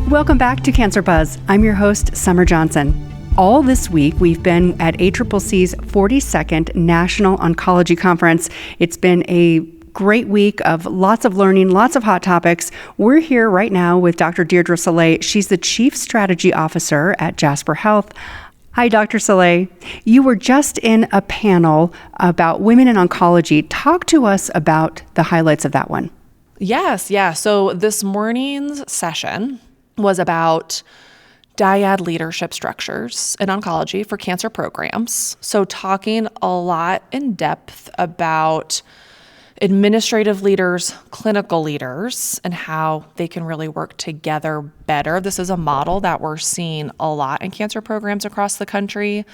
Welcome back to Cancer Buzz. I'm your host, Summer Johnson. All this week, we've been at ACCC's 42nd National Oncology Conference. It's been a great week of lots of learning, lots of hot topics. We're here right now with Dr. Deirdre Saulet. She's the Chief Strategy Officer at Jasper Health. Hi, Dr. Saulet. You were just in a panel about women in oncology. Talk to us about the highlights of that one. Yes. So this morning's session was about dyad leadership structures in oncology for cancer programs. So talking a lot in depth about administrative leaders, clinical leaders, and how they can really work together better. This is a model that we're seeing a lot in cancer programs across the country,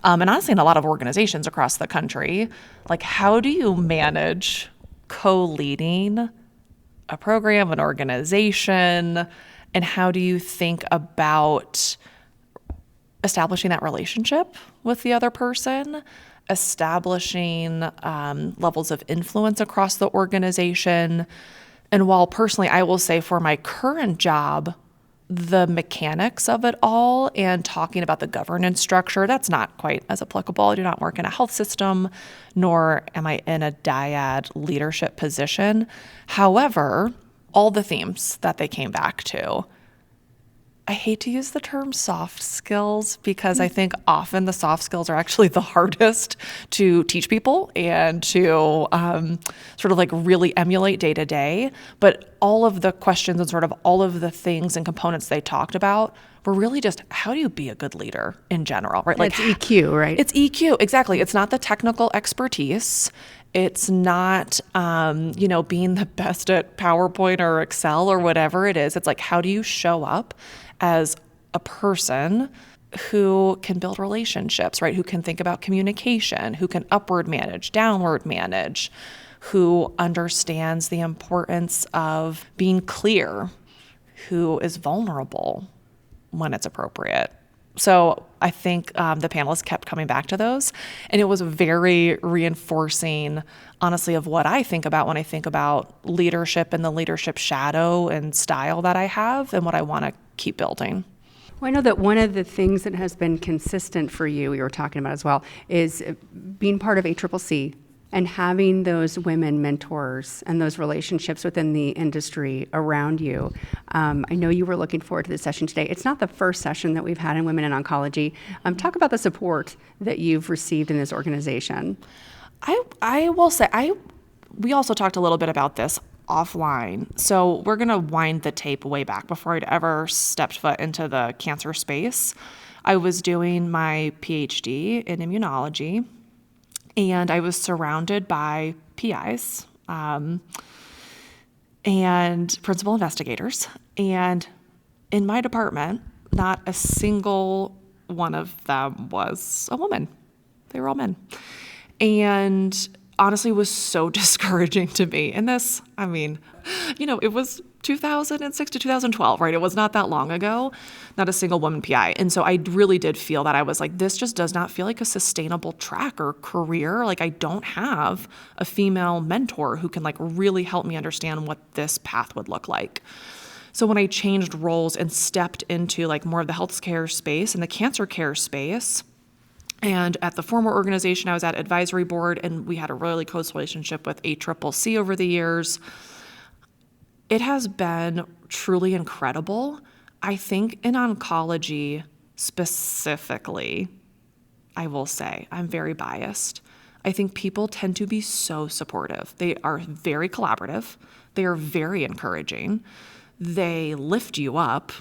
and honestly in a lot of organizations across the country. Like, how do you manage co-leading a program, an organization, and how do you think about establishing that relationship with the other person, establishing levels of influence across the organization? And while personally, I will say for my current job, the mechanics of it all and talking about the governance structure, that's not quite as applicable. I do not work in a health system, nor am I in a dyad leadership position. However, all the themes that they came back to, I hate to use the term soft skills because I think often the soft skills are actually the hardest to teach people and to sort of like really emulate day to day. But all of the questions and sort of all of the things and components they talked about were really just, how do you be a good leader in general, right? Like it's EQ, right? It's EQ, exactly. It's not the technical expertise. It's not, being the best at PowerPoint or Excel or whatever it is. It's like, how do you show up as a person who can build relationships, right? Who can think about communication, who can upward manage, downward manage, who understands the importance of being clear, who is vulnerable when it's appropriate. So I think the panelists kept coming back to those, and it was very reinforcing, honestly, of what I think about when I think about leadership and the leadership shadow and style that I have and what I want to keep building. Well, I know that one of the things that has been consistent for you, we were talking about as well, is being part of ACCC and having those women mentors and those relationships within the industry around you. I know you were looking forward to this session today. It's not the first session that we've had in Women in Oncology. Talk about the support that you've received in this organization. I will say, we also talked a little bit about this offline. So we're going to wind the tape way back before I'd ever stepped foot into the cancer space. I was doing my PhD in immunology, and I was surrounded by PIs and principal investigators. And in my department, not a single one of them was a woman. They were all men. And honestly, it was so discouraging to me. And this, it was 2006 to 2012, right? It was not that long ago, not a single woman PI. And so I really did feel that I was like, this just does not feel like a sustainable track or career. Like, I don't have a female mentor who can like really help me understand what this path would look like. So when I changed roles and stepped into like more of the healthcare space and the cancer care space, and at the former organization, I was at advisory board, and we had a really close relationship with ACCC over the years. It has been truly incredible. I think in oncology specifically, I will say, I'm very biased. I think people tend to be so supportive. They are very collaborative. They are very encouraging. They lift you up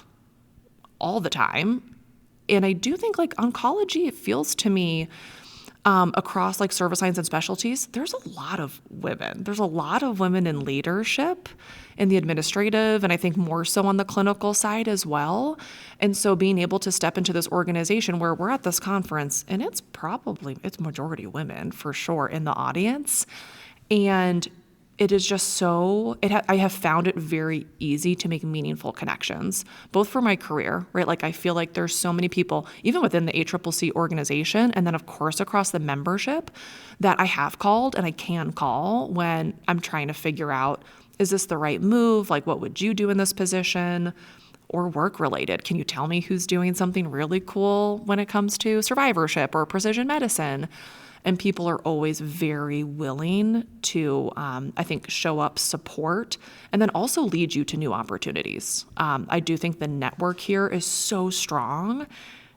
all the time. And I do think like oncology, it feels to me across like service lines and specialties, there's a lot of women. There's a lot of women in leadership, in the administrative, and I think more so on the clinical side as well. And so being able to step into this organization where we're at this conference, and it's majority women for sure in the audience. And it is just so, I have found it very easy to make meaningful connections, both for my career, right? Like I feel like there's so many people, even within the ACCC organization, and then of course across the membership, that I have called and I can call when I'm trying to figure out, is this the right move? Like, what would you do in this position? or work related. Can you tell me who's doing something really cool when it comes to survivorship or precision medicine? And people are always very willing to, I think, show up, support, and then also lead you to new opportunities. I do think the network here is so strong,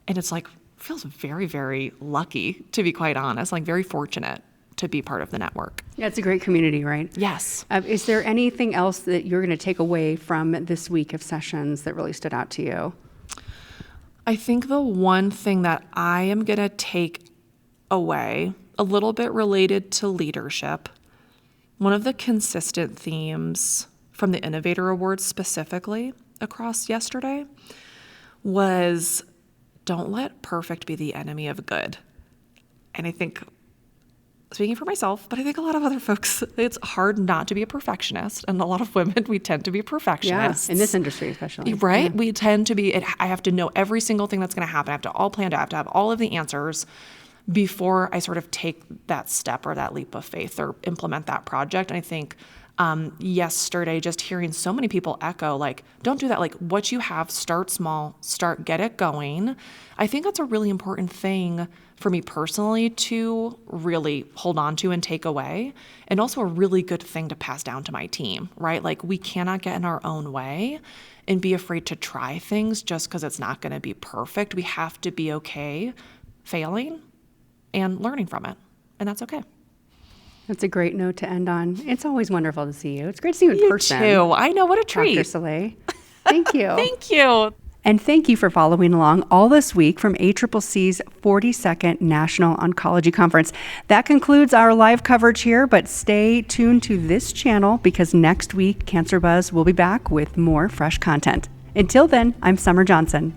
and it's like, feels very, very lucky, to be quite honest, like very fortunate to be part of the network. Yeah, it's a great community, right? Yes. Is there anything else that you're going to take away from this week of sessions that really stood out to you? I think the one thing that I am going to take away, a little bit related to leadership, one of the consistent themes from the Innovator Awards specifically across yesterday was don't let perfect be the enemy of good. And I think, speaking for myself, but I think a lot of other folks, it's hard not to be a perfectionist. And a lot of women, we tend to be perfectionists. Yeah, in this industry especially. Right? Yeah. We tend to be, I have to know every single thing that's going to happen. I have to all plan out. I have to have all of the answers before I sort of take that step or that leap of faith or implement that project. And I think yesterday, just hearing so many people echo, like, don't do that. Like, what you have, start small, get it going. I think that's a really important thing for me personally to really hold on to and take away, and also a really good thing to pass down to my team, right? Like, we cannot get in our own way and be afraid to try things just because it's not going to be perfect. We have to be okay failing and learning from it, and that's okay. That's a great note to end on. It's always wonderful to see you. It's great to see you in person. Too. I know, what a treat. Dr. Saulet. Thank you. Thank you. And thank you for following along all this week from ACCC's 42nd National Oncology Conference. That concludes our live coverage here, but stay tuned to this channel because next week, Cancer Buzz will be back with more fresh content. Until then, I'm Summer Johnson.